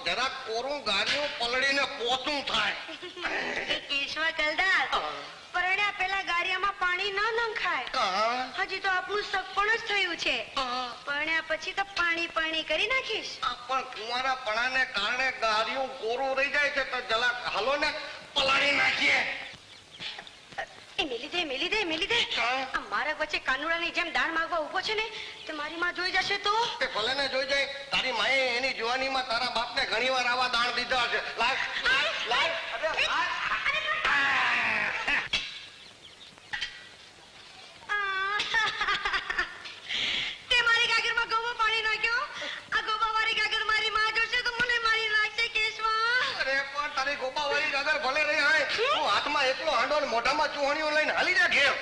જરાક કોરું ગાડીઓ પલળીને પોતું થાય. કેશવા કલદાર પરણ્યા પેલા ગારિયામાં પાણી ન નંખાય. હજી તો આપણું સગપણ જ થયું છે. પરણ્યા પછી તો પાણી પાણી કરી નાખીશ. પણ કુંવારા પણાને કારણે ગાડીઓ કોરું રહી જાય છે તો જરાક હાલો ને પલાળી નાખીએ. મેલી દે. આ મારા વચ્ચે કાનુડાની જેમ દાણ માંગવા ઉભો છે ને તે મારી માં જોઈ જશે તો? તે ભલે ને જોઈ જાય. તારી માએ એની જવાનીમાં તારા બાપને ઘણીવાર આવા દાણ દીધા છે. તે મારી ગાગરમાં ગોબો પાણી નાખ્યો. આ ગોબા વાળી ગાગર મારી માં જોશે તો મને મારી નાખશે. કેશવા અરે પણ તારી ગોબા વાળી ગાગર ભલે રહી હાય, હું હાથમાં એકલો હાંડો ને મોઢામાં ચૂહણીઓ લઈને હાલી જા ઘેર.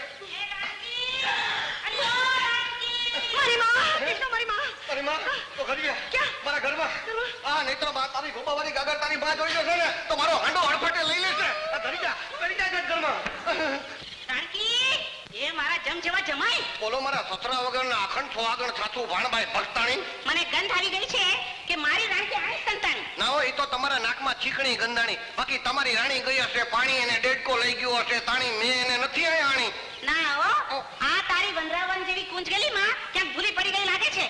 તારી માં તો ઘડી મારા ઘરમાં. હા નહીં તો તારી ગોબા વાળી ગાગર તારી બા જોઈ જશે ને તો મારો હાંડો હડફટે લઈ લેશે. ઘડી જા ઘરમાં. એ મારા જમ જેવા જમાઈ. બોલો મારા સસરા વગરના અખંડ સોહાગણ સાચું ભાણભાઈ ભક્તાણી. મને ગંધ આવી ગઈ છે કે મારી રાણી આઈ સંતાણી. ના હોય તો તમારા નાકમાં ચીકણી ગંધાણી. બાકી તમારી રાણી ગઈ હશે પાણી એને ડેડકો લઈ ગયો હશે તાણી. મેં એને નથી આણી. ના હો, આ તારી વંદરાવન જેવી કુંજ ગલી માં ક્યાંક ભૂલી પડી ગઈ લાગે છે.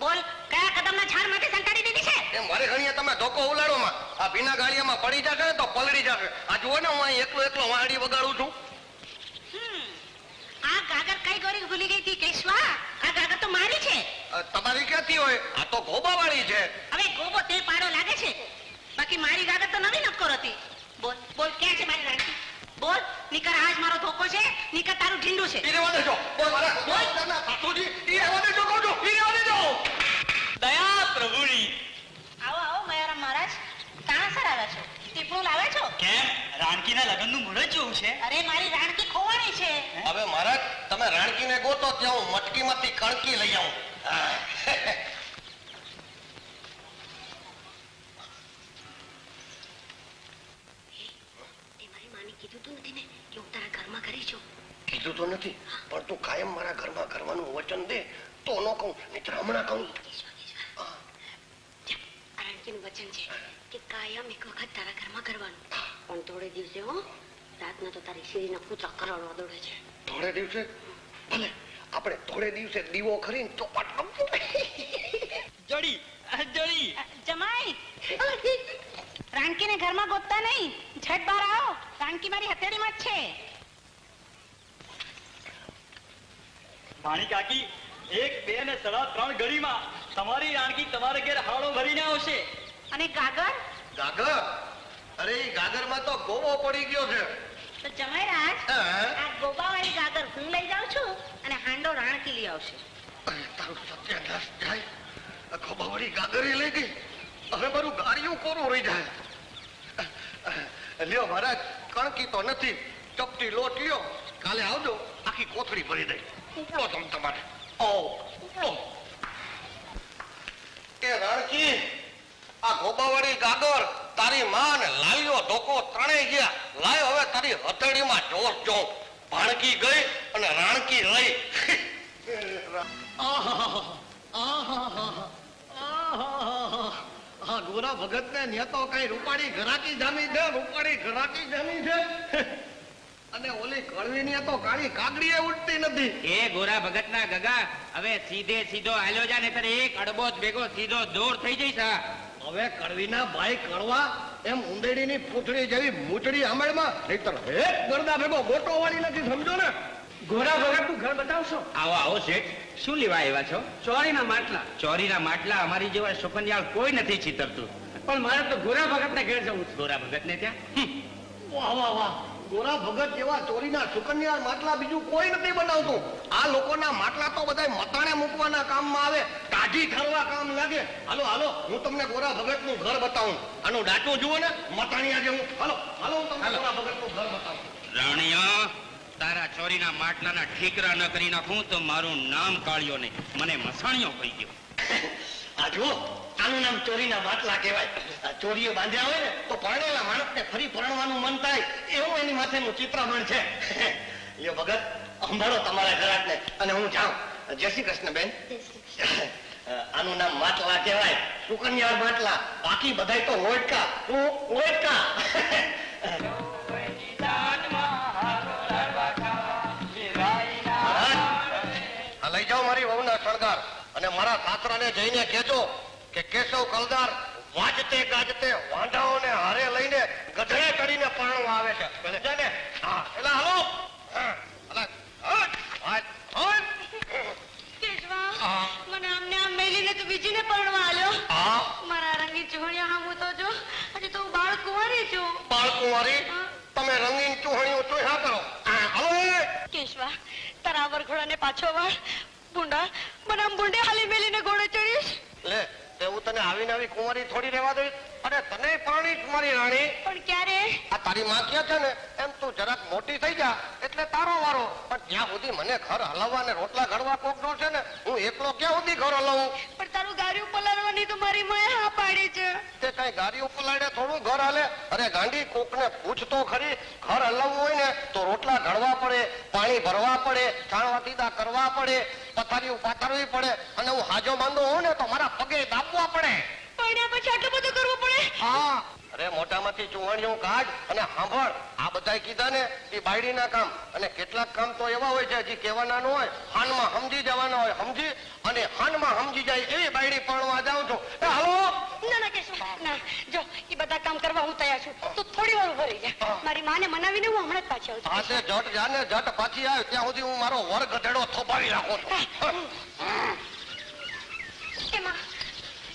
બોલ કયા કદમના ઝાડ માટે સંતાડી દીધી છે? એમ મારી ઘણીએ તમે ધોકો ઉલાડો માં. આ ભીના ગાળિયામાં પડી જશે તો પલળી જશે. આ જુઓ ને હું અહીં એકલો વાડી વગાડું છું. આ ગાગર કઈ ગોરી ભૂલી ગઈ હતી કેશવા? આ ગાગર તો મારી છે. તમારી ક્યાંથી હોય? આ તો ગોબા વાળી છે. હવે ગોબો તે પાડો લાગે છે. બાકી મારી ગાગર તો નવી નક્કોર હતી. બોલ ક્યાં છે મારી રાણી? બોલ નિકર આજ મારો ધોકો છે, નિકર તારું ઢીંડું છે. ઈ રહેવા દેજો. બોલ મારા ગોબા સાસુજી ઈ રહેવા દેજો કહું છું. ઈ રહેવા દેજો. દયા પ્રભુની. આવો મયારામ મહારાજ. તાણા સર આવે છો? ટીપણું લાવે છો? કેમ રાણકીના લગ્નનું મુહૂર્ત જોવું છે? અરે મારી રાણકી ખોવાણી છે. હવે મહારાજ તમે રાણકીને ગોતો ત્યાં હું મટકીમાંથી કણકી લઈ આવું. કીધું તો નથી ને કે હું તારા ઘરમાં કરી છું? કીધું તો નથી પણ તું કાયમ મારા ઘરમાં કરવાનું વચન દે તો ન કહું નહીં હમણાં કહું. રાણકીનું વચન છે કે કાયમ એક વખત તારા ઘરમાં કરવાનું. પણ થોડે દિવસે હો રાતના તો તારી શેરીના કૂતરા કરડવા દોડે છે. થોડે દિવસે ભલે આપણે થોડે દિવસે દીવો ખરીને ચોપાટ રમશું. જડી જમાઈ રાણકીને ઘરમાં ગોતતા નહીં, ઝટ બહાર આવો. રાણકી મારી હથેળીમાં જ છે. માણી કાકી 1, 2 ને 3.5 ઘડીમાં તમારી રાણકી તમારે ઘેર હાળો ભરીને આવશે. અને ગાગર? ગાગર? અરે ઈ ગાગરમાં તો ગોવો પડી ગયો છે. તો જમાઈ રાજ આ ગોબાવાળી ગાગર હું લઈ જાઉં છું અને હાંડો રાણકી લઈ આવશે. તારું સત્યાનાશ જાય. ગોબાવાળી ગાગર લઈ ગઈ. હવે મારું ગાડીયું કોરું રહી જાય. લ્યો મહારાજ કણકી તો નથી, ચપટી લોટ લ્યો. કાલે આવજો આખી કોથળી ભરી દઈ. ઉપડો તમ તમારે. ઉપડો. એ રાણકી આ ગોબાવાળી ગાગર તારી માં ને લાલ્યો ધોકો ત્રણેય ગયા. લાયો હવે તારી હથેળીમાં જોશ જોઉં. ભાણકી ગઈ અને રાણકી રહી. હા ગોરા ભગત ને ન્યા તો કઈ રૂપાળી ઘરાકી જામી છે. અને ઓલી કળવી ને તો કાળી કાગડીએ ઉડતી નથી. એ ગોરા ભગત ના ગગા હવે સીધો હાલ્યો જા, નહીતર એક અડબો જ ભેગો સીધો દૂર થઈ જઈશ. હવે કળવીના ભાઈ કળવા એમ ઉંદેડીની પૂંછડી જેવી મૂછડી આંબળમાં, નહીતર એક ગરદા ભેગો ગોટો વાળી નથી, સમજો ને. ગોરા ભગત નું ઘર બતાવશો? આવો શેઠ, શું લેવા આવ્યા છો? ચોરીના માટલા અમારી જેવા સુકન્યાળ કોઈ નથી ચીતરતું. પણ મારે તો ગોરા ભગત ને ઘેર જવું. ગોરા ભગત ને ત્યાં? વાહ ગોરા ભગત જેવા ચોરીના સુકન્યા માટલા બીજું કોઈ નથી બનાવતું. આ લોકોના માટલા તો બધા મતાણે મૂકવાના કામમાં આવે, કાઢી ઠરવા કામ લાગે. હાલો હું તમને ગોરા ભગત નું ઘર બતાવું. આનું ડાટું જુઓ ને મતાણિયા જેવું. હાલો હું તમને ગોરા ભગત નું ઘર બતાવું. રાણીયા, તારા ચોરીના માટલાના ઠીકરા ન કરી નાખું તો મારું નામ કાળ્યો નહીં, મને મસાણીઓ કહી ગયો. આ જુઓ, આનું નામ ચોરીના માટલા કહેવાય. ચોરીઓ બાંધ્યા હોય ને તો પરણેલા માણસને ફરી પરણવાનું મન થાય એવું એની માથેનું ચિત્રામણ છે. લ્યો ભગત, સંભાળો તમારા ઘરાકને અને હું જાઉં. જય શ્રી કૃષ્ણ બેન. આનું નામ માટલા કહેવાય, સુકન્યા માટલા. બાકી બધાય તો લોટકા. તું લોટકા. આ લઈ જાઓ મારી વહુના શણગાર અને મારા સાસરાને જઈને કહેજો કે કેશવ કલદાર વાજતે ગાજતે વાંઢાઓને હારે લઈને ગધડે ચડીને પરણવા આવે છે. સમજ્યા ને? હા, એટલે હાલો. હા, હાલો. હટ, હટ, હટ. કેશવા, હા. મને આમને આમ મેલીને તું બીજીને પરણવા આલ્યો. હા, મારા રંગીન ચૂહણિયા હામું તો જો, હજી તો હું બાળ કુંવારી છું. બાળકુંવારી, હા. તમે રંગીન ચૂહણીઓ ચૂહ્યા કરો. હા, હાલો એ. કેશવા, તારા વરઘોડાને પાછો વાળ. ભૂંડા, મને આમ ભૂંડે હાલી મેલીને ઘોડે ચડીશ. લે, તે હું તને આવીને આવી કુંવારી થોડી રહેવા દઈશ. અરે તને પરણી જ મારી રાણી. પણ ક્યારે? આ તારી માં ક્યાં છે ને એમ તું જરાક મોટી થઈ જા એટલે તારો વારો. પણ જ્યાં સુધી મને ઘર હલાવવા ને રોટલા ઘડવા કોક નો છે ને, હું એકલો ક્યાં સુધી ઘર હલાવું? પણ તારું ગાર્યું પલાળવાની તો મારી માએ હા પાડી છે. તે કઈ ગાડી ઉપર લાડે થોડું ઘર હાલે? અરે ગાંડી, કોકને પૂછ તો ખરી. ઘર હલાવવું હોય ને તો રોટલા ઘડવા પડે, પાણી ભરવા પડે, છાણવાતીદા કરવા પડે, પથારીઓ પાથરવી પડે, અને હું હાજો માંદો હોઉં ને તો મારા પગે દાબવા પડે. પરણ્યા પછી આટલું બધું કરવું પડે? હા, અરે મોટામાંથી ચૂંવણીઓ કાઢ અને સાંભળ. આ બધાય કીધા ને એ બાયડીના કામ, અને કેટલાક કામ તો એવા હોય છે હજી કહેવાના ન હોય, હાનમાં સમજી જવાના હોય. સમજી અને હાનમાં સમજી જાય એવી બાયડી પરણવા જાઉં છું. એ હાલો. ના ના કેશવ, ના. જો એ બધા કામ કરવા હું તૈયાર છું. તું થોડી વાર ઉભો રહી જા. મારી માને મનાવીને હું હમણાં જ પાછી આવું છું. હા, તે જટ જા ને જટ પાછી આવે ત્યાં સુધી હું મારો વર ગધેડો થોપાવી રાખું છું.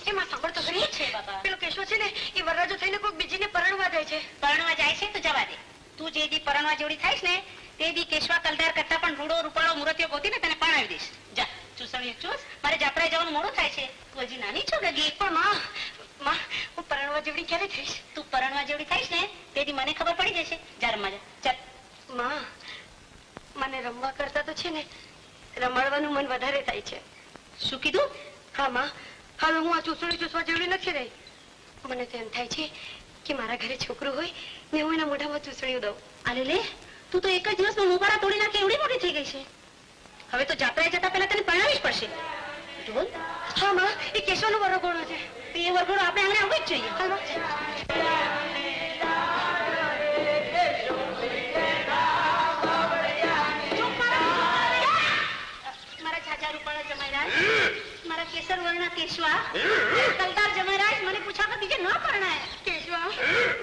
એમાં સાંભળ તો ખરી છે પેલો કેશવ છે ને એ વરરાજો થઈને કોઈ બીજીને પરણવા જાય છે. પરણવા જાય છે તો જવા દે. તું જે દી પરણવા જેવડી થાઈશ ને તે દી કેશવા કલદાર કરતા પણ રૂડો રૂપાળો મુરતિયો ગોતીને તને પરણાવી દઈશ. જા ચૂસણીઓ ચૂસ. મારે જાત્રાએ જવાનું મોડું થાય છે. તું હજી નાની છો ગગી. પણ માં હું પરણવા જેવડી ક્યારે થઈશ? તું પરણવા જેવડી થાઈશ ને તે દી મને ખબર પડી જશે. જા રમવા જા. ચાલ. માં, મને રમવા કરતા તો છે ને રમાડવાનું મન વધારે થાય છે. શું કીધું? હા માં, હવે હું આ ચૂસણી ચૂસવા જેવડી નથી રહી. મને તો એમ થાય છે કે મારા ઘરે છોકરું હોય ને હું એના મોઢામાં ચૂસણીઓ દઉં. આલે લે, તું તો એક જ દિવસમાં મોબારા તોડી નાખે એવડી મોટી થઈ ગઈ છે. હવે તો જાત્રાએ જતા પહેલા તને પરણાવી જ પડશે. બોલ. હા માં, એ કેશવનો વરઘોડો છે. તો એ વરઘોડો આપણે આંગણે આવવો જ જોઈએ. હા માં. મારા ઝાઝા રૂપાળા જમાઈરાજ, મારા કેસર વર્ણના કેશવા, કલદાર જમાઈરાજ, મને પૂછ્યા પછી કે ન પરણાય. કેશવા,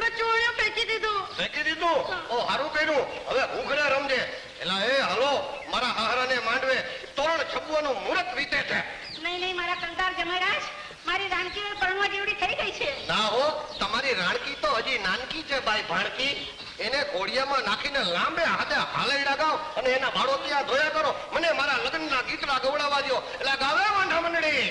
મેં ચોળિયો ફેંકી દીધું. ફેંકી દીધું? ઓ હારું કર્યું. હવે ઘૂઘરા રમજે. એલા એ હાલો, મારા હાહરાને માંડવે તોરણ છબવાનું મુહૂર્ત વીતે છે. નહીં નહીં, મારા કલદાર જમાઈરાજ, મારી રાણકી પરણવા જેવડી થઈ ગઈ છે. ના હો, તમારી રાણકી તો હજી નાનકી છે બાઈ ભાણકી. એને ઘોડિયામાં નાખીને લાંબે હાથે હાલૈડા ગાવ અને એના બાળો ત્યાં ધોયા કરો. મને મારા લગ્નના ગીતડા ગવડાવવા દો. એટલે ગાવે વાંઢા મંડળી.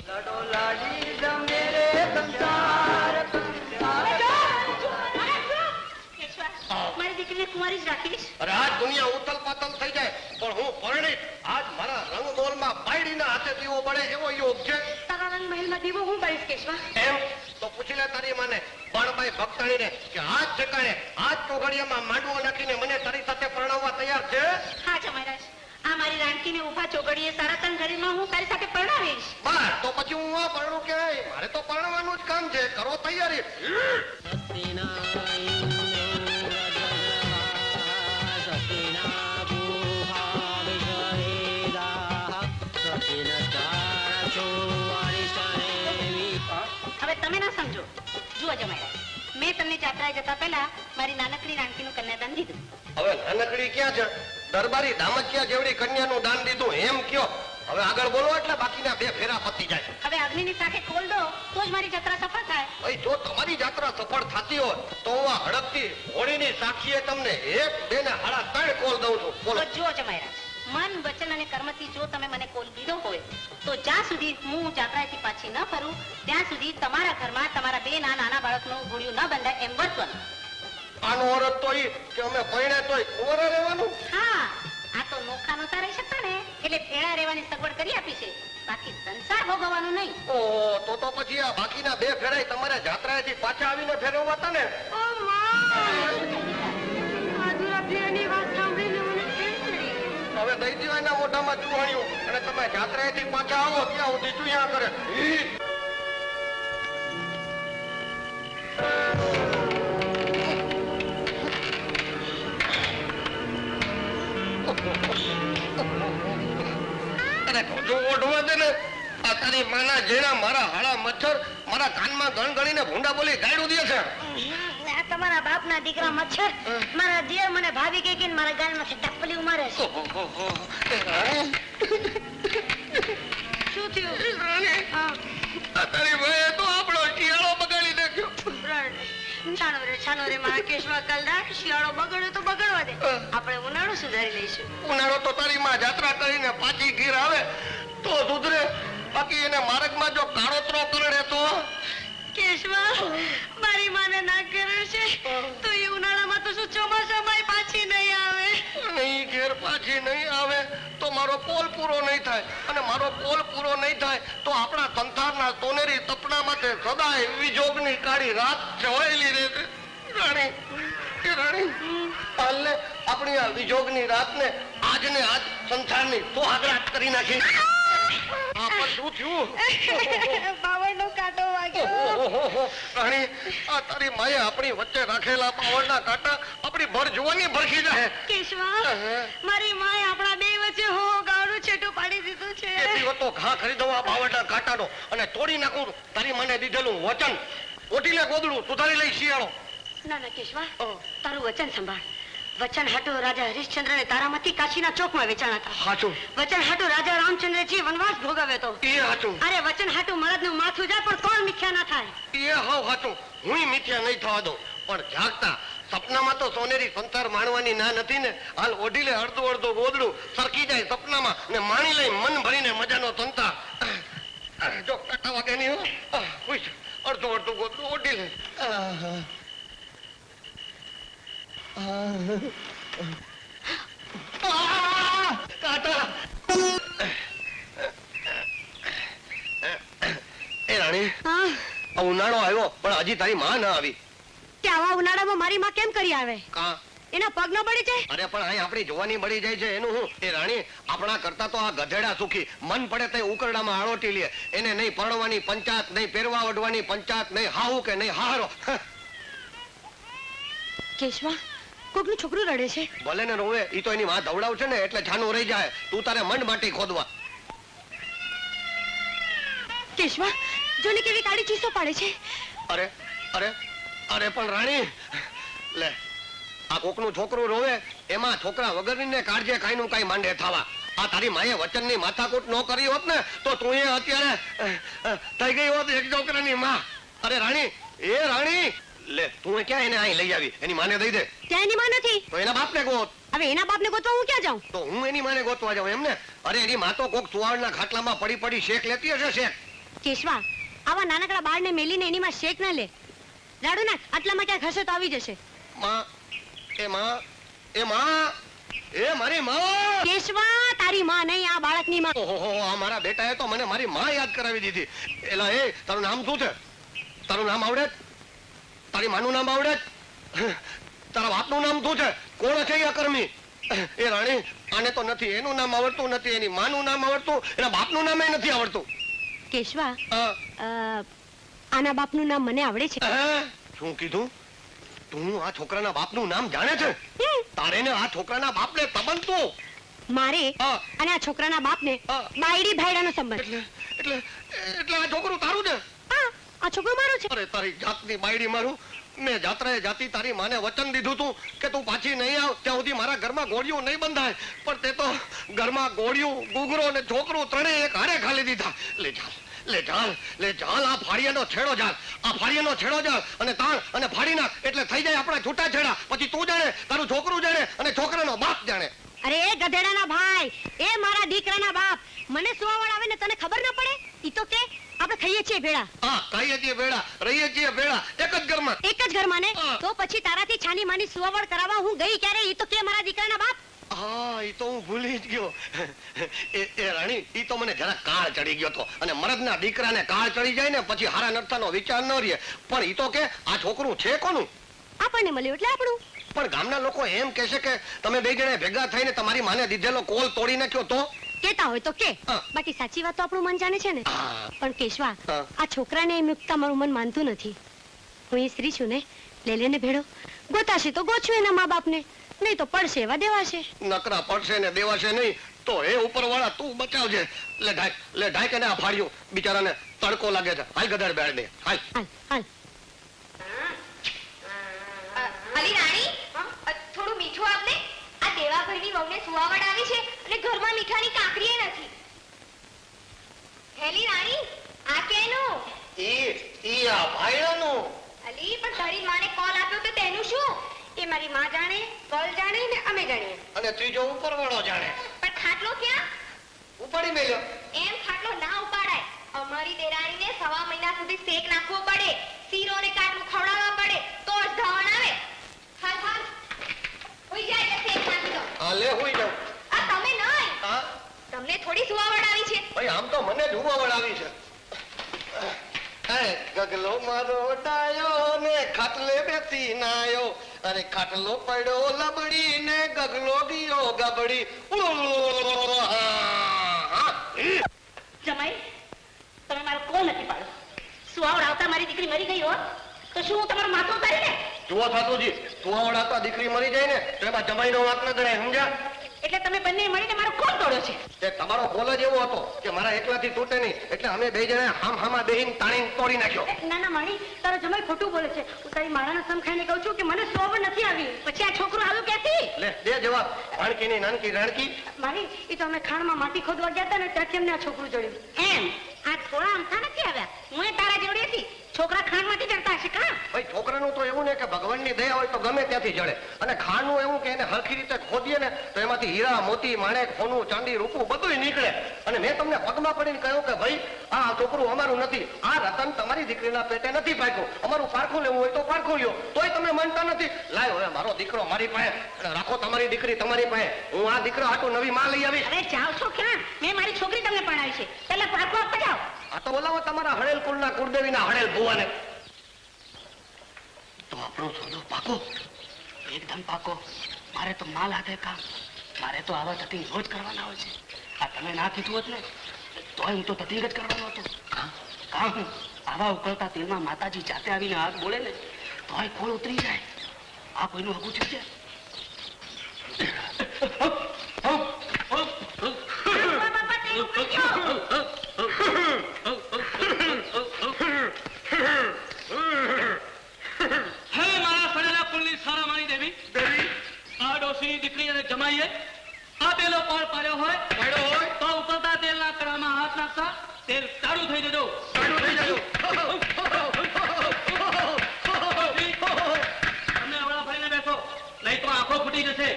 કેશવા, મારી દીકરીને કુંવારી જ રાખીશ. અરે આજ દુનિયા ઉથલ પાથલ થઈ જાય પણ હું પરણિત. આજ મારા રંગમોલમાં બાયડીના હાથે દીવો બળે એવો યોગ છે. તારા રંગ મહેલમાં દીવો હું બાળીશ કેશવા. એમ તો પૂછી લે તારી માને બાણબાઈ ભક્તાણીને કે આજ ઠેકાણે આજ ચોઘડિયામાં માંડવો નાખીને મને તારી સાથે પરણાવવા તૈયાર છે? હા જમાઈરાજ, આ મારી રાણકીને ઊભા ચોગડીએ સારા તન ઘડીમાં હું તારી સાથે પરણાવીશ. બસ તો પછી હું આ પરણું કે મારે તો પરણવાનું જ કામ છે. કરો તૈયારી. હવે તમે ના સમજો. જુઓ જમાઈરાજ, મેં તમને જાત્રાએ જતા પહેલા મારી નાનકડી રાણકીનું કન્યાદાન દીધું. હવે નાનકડી ક્યાં છે? દરબારી દામચિયા જેવડી કન્યાનું દાન દીધું એમ કયો. હવે આગળ બોલો એટલે બાકીના બે ફેરા પતી જાય. હવે અગ્નિની સાથે ખોલ દો તો જ મારી જાત્રા સફળ થાય. ભાઈ જો તમારી જાત્રા સફળ થતી હોય તો હું આ હડકતી હોળીની સાક્ષીએ તમને 1, 2 ને 3.5 કોલ દઉં છું. બોલો. તો જુઓ જમાઈરાજ, મન વચન અને કર્મથી જો તમે મને કોલ દીધો હોય તો જ્યાં સુધી હું જાત્રાએથી પાછી ન ફરું ત્યાં સુધી તમારા ઘરમાં તમારા બે નાના બાળકનું ઘોડિયું ન બંધાય એમ વર્તવાનું. આનો અર્થ તો ઈ કે અમે પરણે તોય કુંવરે રહેવાનું. હા, આ તો નોખા નહોતા રહી શકતા ને એટલે ભેળા રહેવાની સગવડ કરી આપી છે. બાકી સંસાર ભોગવવાનું નહીં. ઓહો, તો પછી આ બાકીના બે ફેરાય તમારે જાત્રાએથી પાછા આવીને ફેરવવા હતા ને? ઓ માં, આધુરા પ્રિયની વાત સાંભળીને મને કેમ ચડી? હવે દઈ દીવાના મોટા મોઢામાં ચૂહાણ્યું અને તમે જાત્રાએથી પાછા આવો ત્યાં સુધી ચૂહ્યા કરે. અરે જો ઓઢવા દે ને આ તારી માના જેના મારા હાડા મચ્છર મારા કાનમાં ગણગણીને ભૂંડા બોલી ગાયડું દે છે. આ તમારા બાપના દીકરા મચ્છર મારા દિયર મને ભાભી કે મારા ગાલમાંથી ટપલી ઉમારે છે. શું થયું? હા, આ તારી ભાઈએ તો આપણો શિયાળો બગાડી નાખ્યો. છાનો રે મારા કેશવા કલદાર, શિયાળો બગડ્યો તો બગડવા દે, આપણે ઉનાળો સુધારી લઈશું. ઉનાળો તો તારી માં જાત્રા કરીને પાછી ઘીર આવે તો સુધરે, બાકી એને માર્ગમાં જો કાળોતરો કરડે તો. કેશવા, મારી માને ના કરે છે તો એ ઉનાળામાં તો શું ચોમાસામાં પાછી નહીં આવે. નહીં ઘેર પાછી નહીં આવે તો મારો પોલ પૂરો નહીં થાય, અને મારો પોલ પૂરો નહીં થાય તો આપણા સંસારના સોનેરી સપના માટે સદાય વિજોગની કાળી રાત છવાયેલી રહેશે. રાણી, એ રાણી, હાલને આપણી આ વિજોગની રાતને આજને આજ સંસારની સોહાગરાત કરી નાખી. આ પણ શું થયું? બાવળનો કાંટો વાગ્યો. ઓહોહો, રાણી, આ તારી માએ આપણી વચ્ચે રાખેલા પાવડના કાંટા આપણી ભર જુવાની ભરખી જાય. કેશવા, મારી માએ આપણા બે વચ્ચે હો ગાળું છેટું પાડી દીધું છે. એથી તો ઘા કરી દઉં આ પાવડના કાંટાનો અને તોડી નાખું તારી માને દીધેલું વચન. ઓઢી લે ગોદડું, સુધારી લઈ શિયાળો. ના ના કેશવા, તારું વચન સંભાળ. વચન હાટુ રાજા હરિશ્ચંદ્રને તારામાંથી કાશીના ચોકમાં વેચાણા હતા. હાચું. વચન હાટુ રાજા રામચંદ્રજી વનવાસ ભોગવ્યો હતો. એ હાચું. અરે વચન હાટુ મરદનું માથું જાય પણ કોણ મિથ્યા ના થાય. એ હાવ હાચું. હુંય મિથ્યા નહીં થવા દઉં, પણ જાગતા સપનામાં તો સોનેરી સંસાર માણવાની ના નથી ને. હાલ ઓઢી લે અડધું અડધું ગોદડું, સરકી જાય સપનામાં ને માણી લઈ મન ભરીને મજાનો સંસાર. જો કાંટા વાગે નહીં હો. હુઈ જા. અડધું અડધું ગોદડું ઓઢી લે. કાંટા. એ રાણી, હા, આ ઉનાળો આવ્યો પણ હજી તારી માં ના આવી. તે આવા ઉનાળામાં મારી માં કેમ કરી આવે? કા? એના પગ ન બળી જાય? અરે પણ અહીં આપણી જોવાની બળી જાય છે એનું હું? એ રાણી, આપણા કરતા તો આ ગધેડા સુખી. મન પડે તે ઉકરડામાં આળોટી લે. એને નહીં પરણવાની પંચાયત, નહીં પહેરવા ઓઢવાની પંચાયત, નહીં હાહુ કે નહીં હારો. કેશવા, કોકનું છોકરું રડે છે. ભલે ને રોવે, ઈ તો એની માં ધવડાવ છે ને એટલે છાનું રહી જાય. તું તારે મંડ માટી ખોદવા. કેશવા, જોને કેવી કાળી ચીસો પાડે છે. અરે અરે અરે પણ રાણી, લે આ કોકનું છોકરું રોવે એમાં છોકરા વગરની ને કાળજે કાંઈનું કાંઈ માંડે થવા. આ તારી માએ વચનની માથાકૂટ ન કરી હોત ને તો તું એ અત્યારે થઈ ગઈ હોત એક છોકરાની માં. અરે રાણી, એ રાણી, લે તું ક્યાં એને અહીં લઈ આવી? એની માને દઈ દે. ત્યાં એની માં નથી. તો એના બાપને ગોત. હવે એના બાપને ગોતવા હું ક્યાં જાઉં? તો હું એની માને ગોતવા જાઉં એમને? અરે એની માં તો કોક સુવાળના ખાટલામાં પડી પડી શેક લેતી હશે. શેક? કેશવા, આવા નાનકડા બાળને મેલીને એની માં શેક ના લે. રાડુ નાખ, આટલામાં ક્યાંક હશે તો આવી જશે. માં, એ માં, એ માં, એ મારી માં. કેશવા, તારી માં નહીં, આ બાળકની માં. ઓહો, આ મારા બેટાએ તો મને મારી માં યાદ કરાવી દીધી. એલા એ, તારું નામ શું છે? તારું નામ આવડે? તારી માનું નામ આવડે? તારા બાપનું નામ શું છે? કોણ છે એ અકર્મી? એ રાણી, આને તો નથી એનું નામ આવડતું, નથી એની માનું નામ આવડતું, એના બાપનું નામ નથી આવડતું. કેશવા, હા. આના બાપનું નામ મને આવડે છે. શું કીધું? તું આ છોકરાના બાપનું નામ જાણે છે? તારે ને આ છોકરાના બાપને સંબંધ શું? મારે હા. અને આ છોકરાના બાપને હા. બાયડી ભાઈડાનો સંબંધ. એટલે એટલે આ છોકરું તારું છે? હા, આ છોકરો મારો છે. અરે તારી જાતની બાયડી મારું. મેં જાત્રાએ જાતી તારી માને વચન દીધું તું કે તું પાછી નહીં આવ ત્યાં સુધી મારા ઘરમાં ગોળિયું નહીં બંધાય, પણ તે તો ઘરમાં ગોળિયું, ગુગરો ને છોકરું ત્રણેય એક હારે ખાલી દીધા. લે ચાલ, લે ચાલ, લે ચાલ, આ ફાળિયાનો છેડો ચાલ, આ ફાળિયાનો છેડો ચાલ અને તાણ અને ફાડી નાખ એટલે થઈ જાય આપણા છૂટા છેડા. પછી તું જાણે, તારું છોકરું જાણે અને છોકરાનો બાપ જાણે. અરે એ ગધેડાના ભાઈ, એ મારા દીકરાના બાપ. મને સુવાવડ આવે ને તને ખબર ના પડે? ઈ તો કે આપણે ખાઈએ છીએ ભેળા. હા, ખાઈએ છીએ ભેળા, રહીએ છીએ ભેળા, એક જ ઘરમાં. એક જ ઘરમાં ને? હા. તો પછી તારાથી છાની માની સુવાવડ કરાવવા હું ગઈ ક્યારે? ઈ તો કે મારા દીકરાના બાપ. હા, ઈ તો હું ભૂલી જ ગયો. એ રાણી, ઈ તો મને જરા કાળ ચડી ગયો તો. અને મરદના દીકરાને કાળ ચડી જાય ને પછી હારા નરસાનો વિચાર ન રહે. પણ ઈ તો કે આ છોકરું છે કોનું? આપણને મળ્યું એટલે આપણું. પણ ગામના લોકો એમ કહેશે કે તમે બે જણે ભેગા થઈને તમારી માને દીધેલો કોલ તોડી નાખ્યો તો? કેતા હોય તો કે હા. બાકી સાચી વાત તો આપણું મન જાણે છે ને હા. પણ કેશવા હા. આ છોકરાને એમ મૂકતા મારું મન માનતું નથી. હું એ સ્ત્રી છું ને, લે લેને ભેળો ગોતાશે તો ગોચું એના મા બાપને, નહીં તો પડશે એવા દેવાશે. નકરા પડશે ને દેવાશે નહીં તો એ ઉપરવાળા તું બચાવજે. લે ઢાઈ કે આ ફાડ્યું બિચારાને તડકો લાગે છે. હાલ ગધેડ બેડ ને હાલ. હાલ હાલ. અલી રાણી થોડું મીઠું આપને. આ દેવાભાઈની વહુને સુવાવડ આવી છે અને ઘરમાં મીઠાની કાકરીએ નથી. હેલી રાણી આ કેનું? ઈ આ ભાઈડાનું. અલી પણ તારી માને કોલ આપ્યો તો તેનું શું? એ મારી માં જાણે, કલ જાણે ને અમે જાણીએ. અને ત્રીજો ઉપરવાળો જાણે. પણ ખાટલો ક્યાં? ઉપાડી મેલ્યો. એમ ખાટલો ના ઉપાડાય. અમારી દેરાણીને 1.5 મહિના સુધી શેક નાખવો પડે, શીરો ને કાટલું ખવડાવવા પડે તો જ ધાવણ આવે. હાલ હાલ હોઈ જાય એટલે શેક નાખી દો. હા લે હુઈ જાવ. આ તમે નહીં, હા તમને થોડી સુવાવડ આવી છે. ભાઈ આમ તો મને જ ઉવાવડ આવી છે. ગગલો મારો ડાયો ને ખાટલે બેસી નાયો. અરે ખાટલો પડ્યો લબડી ને ગગલો ગયો ગબડી. જમાઈ તમે મારો કોલ નથી પાડો. સુવાવડ આવતા મારી દીકરી મરી ગઈ હોત તો શું હું તમારું માથું ઉતારી ને? જુઓ સાસુજી, તુવાવડ આવતા દીકરી મરી જાય ને તો એમાં જમાઈનો વાંક ન ગણાય, સમજ્યા? એટલે તમે બંને મળીને મારો કોલ તોડ્યો છે. તે તમારો કોલ જ એવો હતો કે મારા એકલાથી તૂટે નહીં એટલે અમે બે જણા હામા બેહીને તાણીને તોડી નાખ્યો. ના ના માણી તારો જમાઈ ખોટું બોલે છે. હું તારી માળાના સમ ખાઈને કહું છું કે મને સુવાવડ નથી આવી. પછી આ છોકરો આવ્યો ક્યાંથી? લે દે જવાબ. રાણકીની નાનકી રાણકી. મારી એ તો અમે ખાણમાં માટી ખોદવા ગયા હતા ને ત્યાંથી અમને આ છોકરું જોડ્યું. એમ આ થોડા અમથા નથી આવ્યા. હું તારા જેવડી હતી. છોકરા ખાણમાંથી ચડતા હશે કા? ભાઈ છોકરાનું તો એવું ને કે ભગવાનની દયા હોય તો ગમે ત્યાંથી જડે. અને ખાણનું એવું કે એને હરખી રીતે ખોદીએ ને તો એમાંથી હીરા મોતી માણેક સોનું ચાંદી રૂપું બધુંય નીકળે. અને મેં તમને પગમાં પડીને કહ્યું કે ભાઈ આ છોકરું અમારું નથી. આ રતન તમારી દીકરીના પેટે નથી પાક્યું. અમારું પારખું લેવું હોય તો પારખું લ્યો. તોય તમે માનતા નથી. લાય હવે મારો દીકરો મારી પાસે અને રાખો તમારી દીકરી તમારી પાસે. હું આ દીકરા હાટું નવી માં લઈ આવીશ. અરે જાઓ છો ક્યાં? મેં મારી છોકરી તમને પરણાવી છે. પહેલા પાકવા આપવા જાઓ. આ તો બોલાવો તમારા હળેલ કુળના કુળદેવીના હળેલ ભુવાને. તો આપણો સોદો પાકો. એકદમ પાકો. મારે તો માલ હાથે કામ. મારે તો આવા તતિંગ રોજ કરવાના હોય છે. આ તમે ના કીધું હોત ને તોય હું તો તતિંગ જ કરવાનો હતો. કામ હું આવા ઉકળતા તેલમાં માતાજી જાતે આવીને હાથ બોલે ને તોય કોળ ઉતરી જાય. આ કોઈનું હગું છે? હે મારા પડેલા કુળની સારા માની દેવી, આ ડોશીની દીકરી અને જમાઈએ આ પેલો પાર પાડ્યો હોય તો ઉકળતા તેલના કડામાં હાથ નાખતા તેલ તારું થઈ જજો. તમને અવળા ફરીને બેઠો નહીં તો આંખો ફૂટી જશે.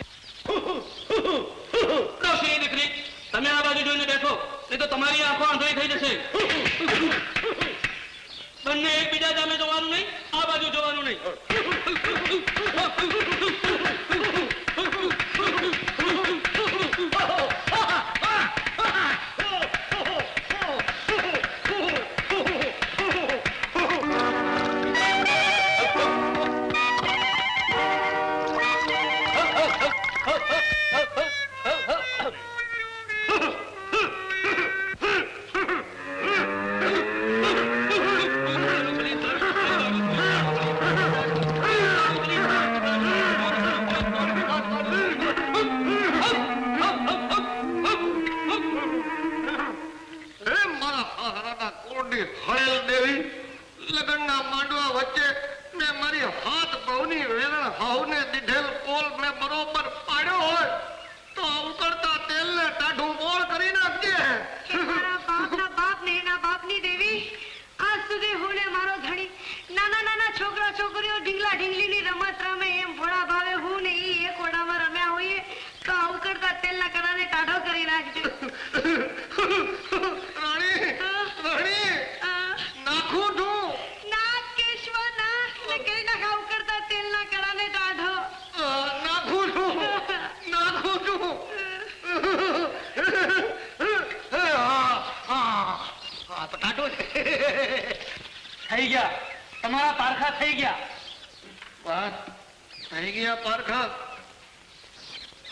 ડોશીની દીકરી તમે આ બાજુ જોઈને બેઠો નહીં તો તમારી આંખો આંધળી થઈ જશે. બંને એકબીજા સામે જોવાનું નહીં, આ બાજુ જોવાનું નહીં. હળેલ દેવી લગનના માંડવા વચ્ચે મેં મારી હાથ બહુની વેરણ હાવને દીધેલ કોલ મેં બરોબર પાડ્યો હોય તો ઉતરતા તેલને ટાઢું મોળ કરી નાખજે. મારા બાપના બાપ ને એના બાપની દેવી આજ સુધી હું ને મારો ધણી નાના નાના છોકરા છોકરીઓ ઢીંગલા ઢીંગલીની રમત રમે એમ ભોળા ભાવે હું ને ઈ એક ઓરડામાં રમ્યા હોઈએ તો આ ઉકળતા તેલના કડાને ટાઢો કરી નાખજે. રાણી નાખું છું. નાક કેશવા નાક ને કરી નાખા ઉકળતા તેલના કડાને ટાઢો. નાખું છું. તો ટાઢો થઈ ગયા તમારા પારખા થઈ ગયા. વાત થઈ ગયા પારખા.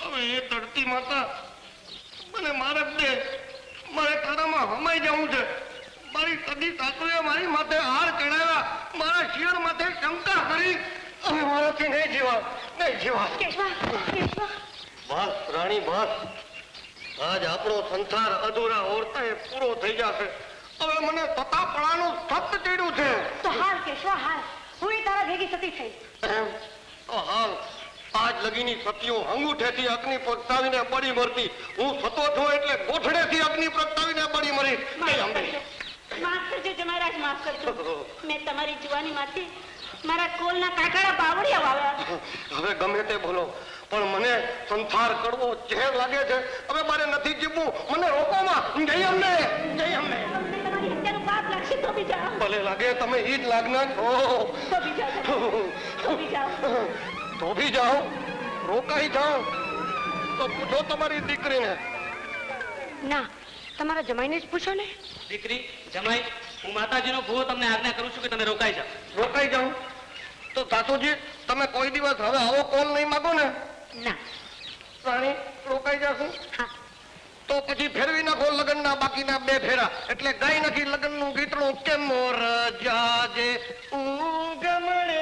હવે એ ધરતી માતા મને મારક દે. મારે તારામાં હમાઈ જવું છે. મારી સદી સાસુએ મારી માથે હાર ચડાવ્યા, મારા શિયર માથે શંકા કરી. હવે મારાથી નહીં જીવા, નહીં જીવા. બસ રાણી બસ, આજ આપણો સંસાર અધૂરા ઓરતાએ પૂરો થઈ જશે. હવે મને સતાપણાનું સત ચડ્યું છે. તો હાલ કેશવા હાલ, હું એ તારા ભેગી સતી થઈ. એમ તો હાલ, આજ લગીની સતીઓ અંગૂઠેથી અગ્નિ પ્રગટાવીને બળી મરતી. હું સતો છું એટલે ગોઠડેથી અગ્નિ પ્રગટાવીને બળી મરીશ. જય અંબે. માફ કરજો જમારાજ, માફ કરજો. મેં તમારી જુવાનીમાંથી મારા કોલના કાકડા બાવળિયા વાવ્યા. હવે ગમે તે બોલો, પણ મને સંસાર કરવો ઝેર લાગે છે. હવે મારે નથી જીવવું, મને રોકોમાં. જય અંબે, જય અંબે. તમને તમારી હત્યાનું પાપ લાગશે તો બી જાઓ. ભલે લાગે, તમે ઈ જ લાગના છો. તો બી જાઓ, તો બી જાઓ. તો બી જાઓ, રોકાઈ જાઓ. તો પૂછો તમારી દીકરીને. ના, તમારા જમાઈને જ પૂછો ને. દીકરી જમાઈ, હું માતાજીનો ભૂવો તમને આજ્ઞા કરું છું કે તમે રોકાઈ જાઓ. રોકાઈ જાઓ. તો સાસુજી, તમે કોઈ દિવસ હવે આવો કોલ નહીં માગો ને? ના. રાણી, રોકાઈ જશું? હા. તો પછી ફેરવી નાખો લગ્નના બાકીના 2 ફેરા. એટલે ગાઈ નથી લગ્નનું ગીતણું કે મોર જાજે ઊંઘ મળે